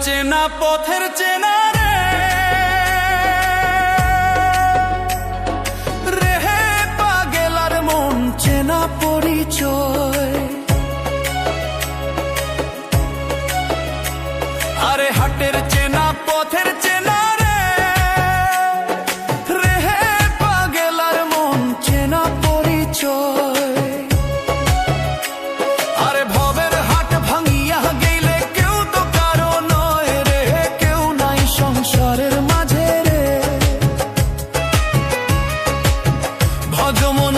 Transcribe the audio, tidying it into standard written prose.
চেনা পথের চেনা রে রেহে পাগেলার মন চেনা পরিচয়। আরে হাটের চেনা পথের চেনা রে রেহে পাগেলার মন চেনা পরিচয়। আরে ভবের হাট ভাঙিয়া গেলে কেউ তো কারো নয় রে, কেউ নাই সংসারের মাঝে রে। ভজমন